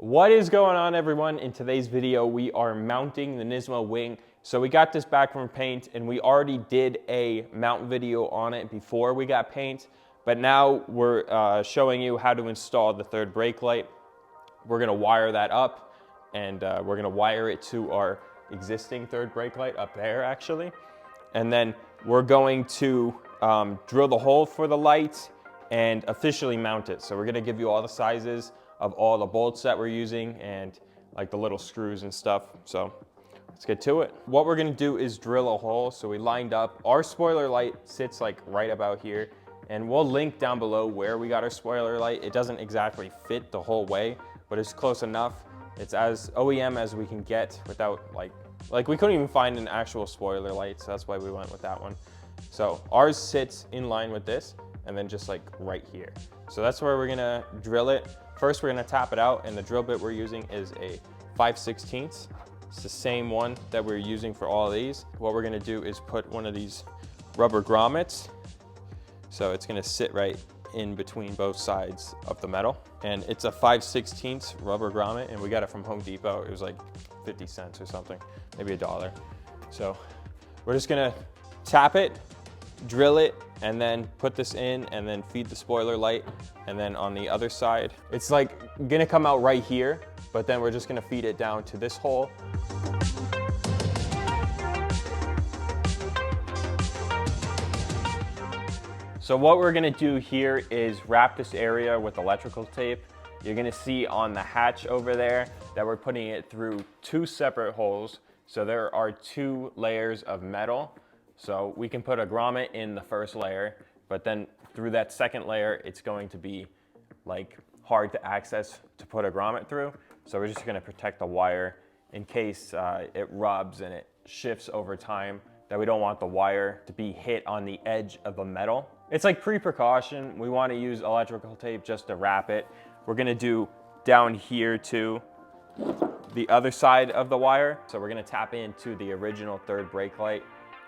What is going on, everyone? In today's video, we are mounting the Nismo wing. So we got this back from paint and we already did a mount video on it before we got paint, but now we're showing you how to install the third brake light. We're gonna wire that up and we're gonna wire it to our existing third brake light up there actually. And then we're going to drill the hole for the light and officially mount it. So we're gonna give you all the sizes of all the bolts that we're using and like the little screws and stuff. So let's get to it. What we're gonna do is drill a hole. So we lined up, our spoiler light sits like right about here, and we'll link down below where we got our spoiler light. It doesn't exactly fit the whole way, but it's close enough. It's as OEM as we can get without like we couldn't even find an actual spoiler light, so that's why we went with that one. So ours sits in line with this and then just like right here. So that's where we're gonna drill it. First, we're gonna tap it out, and the drill bit we're using is a 5/16. It's the same one that we're using for all of these. What we're gonna do is put one of these rubber grommets. So it's gonna sit right in between both sides of the metal. And it's a 5/16 rubber grommet, and we got it from Home Depot. It was like 50 cents or something, maybe $1. So we're just gonna tap it, drill it, and then put this in and then feed the spoiler light. And then on the other side, it's like gonna come out right here, but then we're just gonna feed it down to this hole. So what we're gonna do here is wrap this area with electrical tape. You're gonna see on the hatch over there that we're putting it through two separate holes. So there are two layers of metal. So we can put a grommet in the first layer, but then through that second layer, it's going to be like hard to access to put a grommet through. So we're just gonna protect the wire in case it rubs and it shifts over time, that we don't want the wire to be hit on the edge of the metal. It's like pre-precaution. We wanna use electrical tape just to wrap it. We're gonna do down here to the other side of the wire. So we're gonna tap into the original third brake light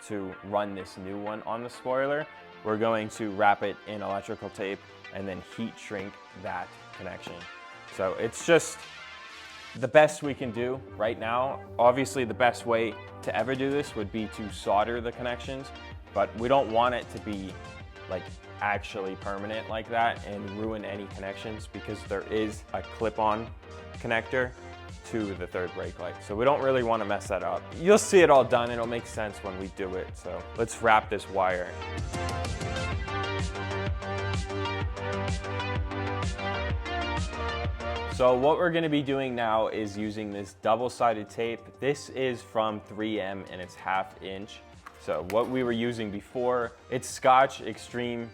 to run this new one on the spoiler. We're going to wrap it in electrical tape and then heat shrink that connection. So it's just the best we can do right now. Obviously the best way to ever do this would be to solder the connections, but we don't want it to be like actually permanent like that and ruin any connections, because there is a clip-on connector to the third brake light. So we don't really want to mess that up. You'll see it all done. It'll make sense when we do it. So let's wrap this wire. So what we're going to be doing now is using this double-sided tape. This is from 3M and it's 1/2 inch. So what we were using before, it's Scotch Extreme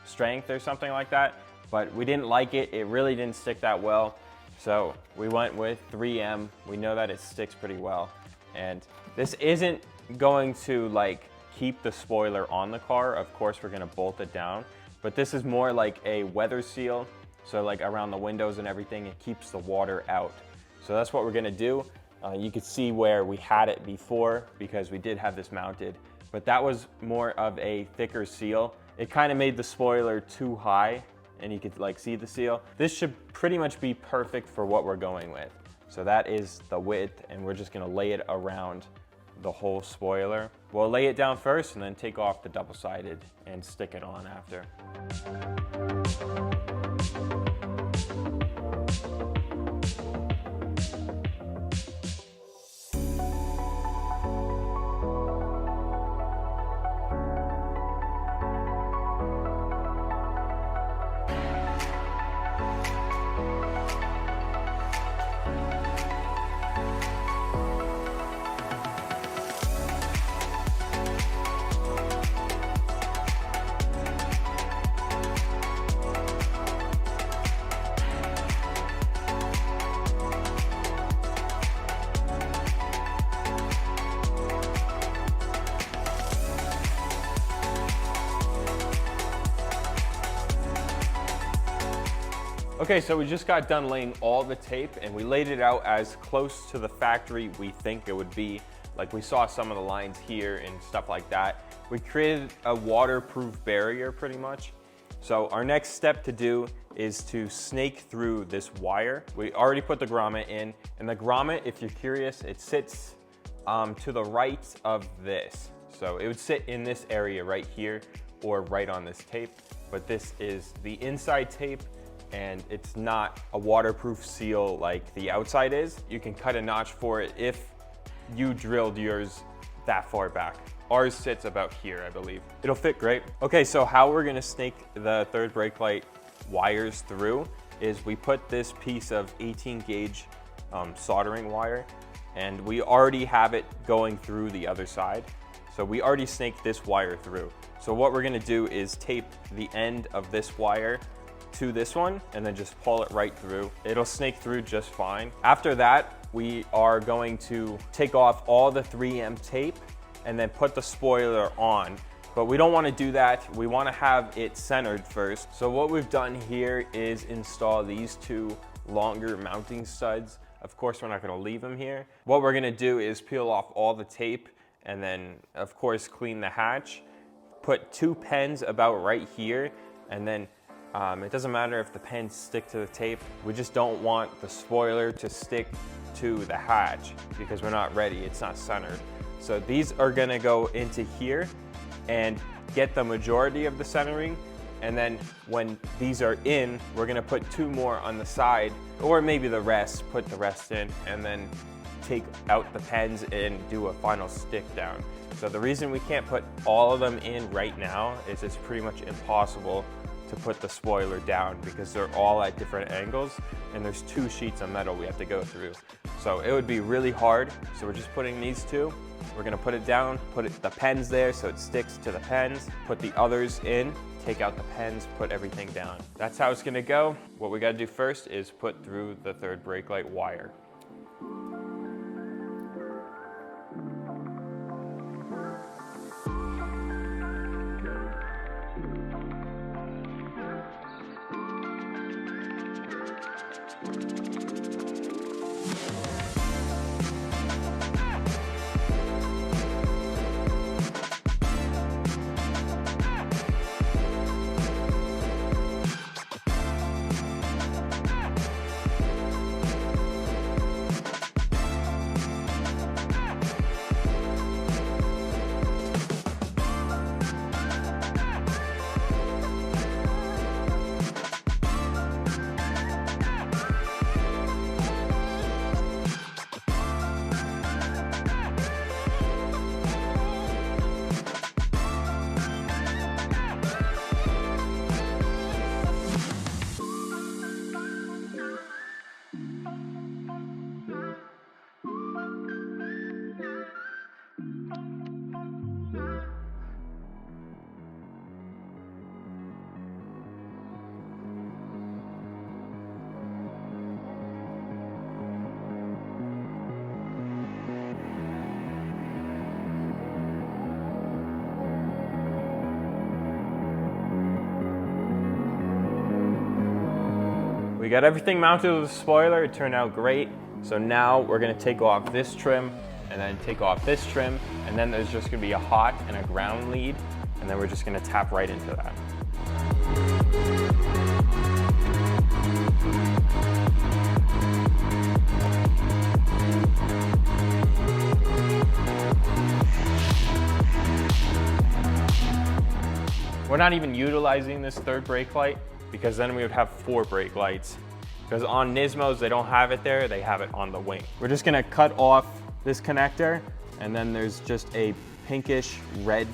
Strength or something like that, but we didn't like it. It really didn't stick that well. So we went with 3M. We know that it sticks pretty well. And this isn't going to like keep the spoiler on the car. Of course, we're gonna bolt it down, but this is more like a weather seal. So like around the windows and everything, it keeps the water out. So that's what we're gonna do. You can see where we had it before because we did have this mounted, but that was more of a thicker seal. It kind of made the spoiler too high, and you could like see the seal. This should pretty much be perfect for what we're going with. So that is the width, and we're just gonna lay it around the whole spoiler. We'll lay it down first and then take off the double-sided and stick it on after. Okay, so we just got done laying all the tape and we laid it out as close to the factory we think it would be. Like we saw some of the lines here and stuff like that. We created a waterproof barrier pretty much. So our next step to do is to snake through this wire. We already put the grommet in, and the grommet, if you're curious, it sits to the right of this. So it would sit in this area right here or right on this tape, but this is the inside tape and it's not a waterproof seal like the outside is. You can cut a notch for it if you drilled yours that far back. Ours sits about here, I believe. It'll fit great. Okay, so how we're gonna snake the third brake light wires through is we put this piece of 18 gauge soldering wire, and we already have it going through the other side. So we already snaked this wire through. So what we're gonna do is tape the end of this wire to this one and then just pull it right through. It'll snake through just fine. After that, we are going to take off all the 3M tape and then put the spoiler on. But we don't want to do that. We want to have it centered first. So what we've done here is install these two longer mounting studs. Of course, we're not going to leave them here. What we're going to do is peel off all the tape and then, of course, clean the hatch. Put two pens about right here, and then it doesn't matter if the pens stick to the tape. We just don't want the spoiler to stick to the hatch because we're not ready. It's not centered. So these are gonna go into here and get the majority of the centering. And then when these are in, we're gonna put two more on the side, or maybe the rest, put the rest in, and then take out the pens and do a final stick down. So the reason we can't put all of them in right now is it's pretty much impossible to put the spoiler down because they're all at different angles and there's two sheets of metal we have to go through. So it would be really hard. So we're just putting these two. We're gonna put it down, the pens there so it sticks to the pens, put the others in, take out the pens, put everything down. That's how it's gonna go. What we gotta do first is put through the third brake light wire. We got everything mounted with the spoiler. It turned out great. So now we're gonna take off this trim and then take off this trim, and then there's just gonna be a hot and a ground lead, and then we're just gonna tap right into that. We're not even utilizing this third brake light because then we would have 4 brake lights. Because on Nismos, they don't have it there, they have it on the wing. We're just gonna cut off this connector, and then there's just a pinkish red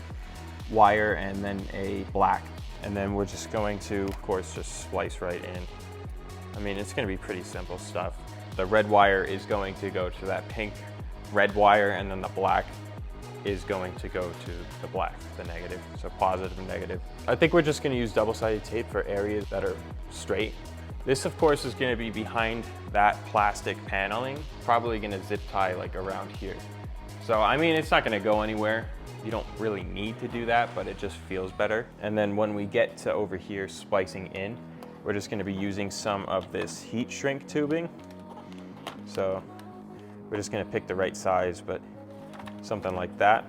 wire and then a black. And then we're just going to, of course, just splice right in. I mean, it's gonna be pretty simple stuff. The red wire is going to go to that pink red wire, and then the black is going to go to the black, the negative, so positive and negative. I think we're just gonna use double-sided tape for areas that are straight. This, of course, is gonna be behind that plastic paneling, probably gonna zip tie like around here. So, I mean, it's not gonna go anywhere. You don't really need to do that, but it just feels better. And then when we get to over here splicing in, we're just gonna be using some of this heat shrink tubing. So we're just gonna pick the right size, but something like that.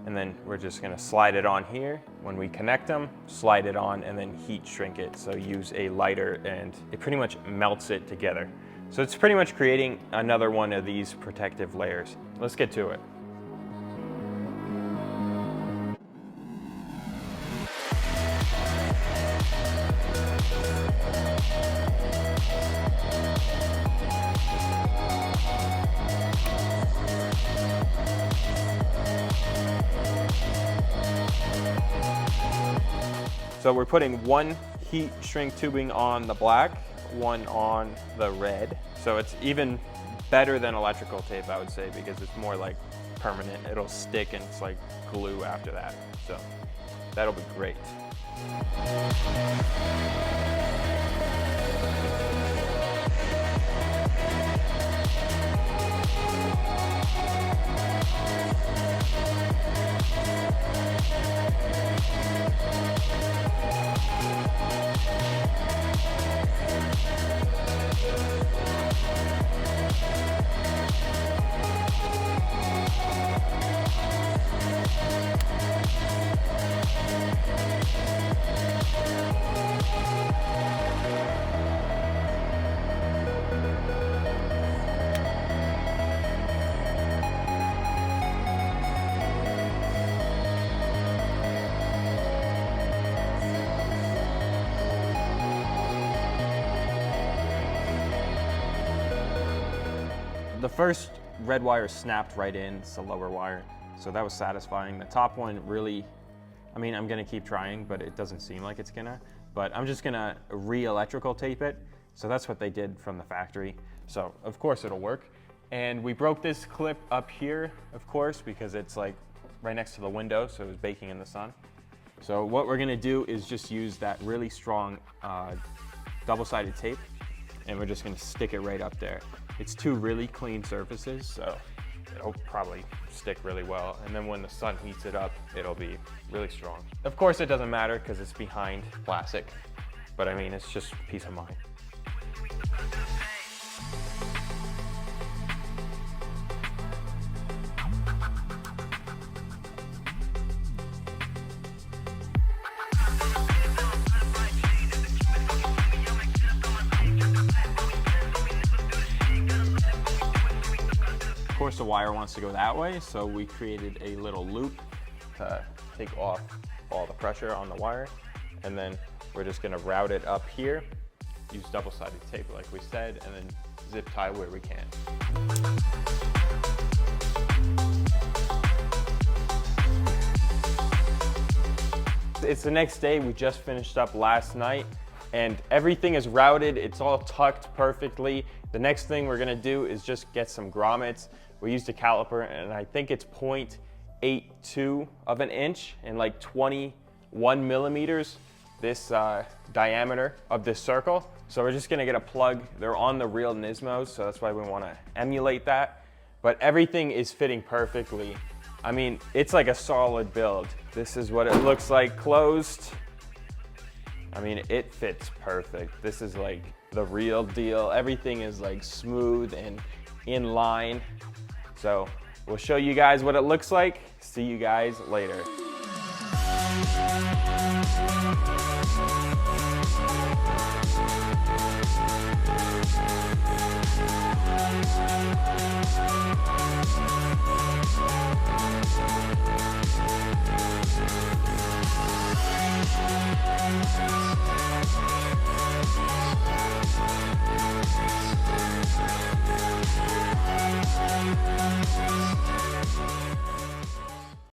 And then we're just gonna slide it on here, when we connect them, slide it on and then heat shrink it. So use a lighter and it pretty much melts it together. So it's pretty much creating another one of these protective layers. Let's get to it. So we're putting one heat shrink tubing on the black, one on the red. So it's even better than electrical tape, I would say, because it's more like permanent. It'll stick and it's like glue after that. So that'll be great. The first red wire snapped right in, it's the lower wire, so that was satisfying. The top one really, I mean, I'm gonna keep trying, but it doesn't seem like it's gonna. But I'm just gonna re-electrical tape it. So that's what they did from the factory. So of course it'll work. And we broke this clip up here, of course, because it's like right next to the window, so it was baking in the sun. So what we're gonna do is just use that really strong double-sided tape, and we're just gonna stick it right up there. It's two really clean surfaces, so it'll probably stick really well. And then when the sun heats it up, it'll be really strong. Of course, it doesn't matter because it's behind plastic, but I mean, it's just peace of mind. Of course, the wire wants to go that way, so we created a little loop to take off all the pressure on the wire, and then we're just gonna route it up here, use double-sided tape like we said, and then zip tie where we can. It's the next day, we just finished up last night, and everything is routed, it's all tucked perfectly. The next thing we're gonna do is just get some grommets. We used a caliper, and I think it's 0.82 of an inch and like 21 millimeters, this diameter of this circle. So we're just gonna get a plug. They're on the real Nismos, so that's why we wanna emulate that. But everything is fitting perfectly. I mean, it's like a solid build. This is what it looks like closed. I mean, it fits perfect. This is like the real deal. Everything is like smooth and in line. So we'll show you guys what it looks like. See you guys later.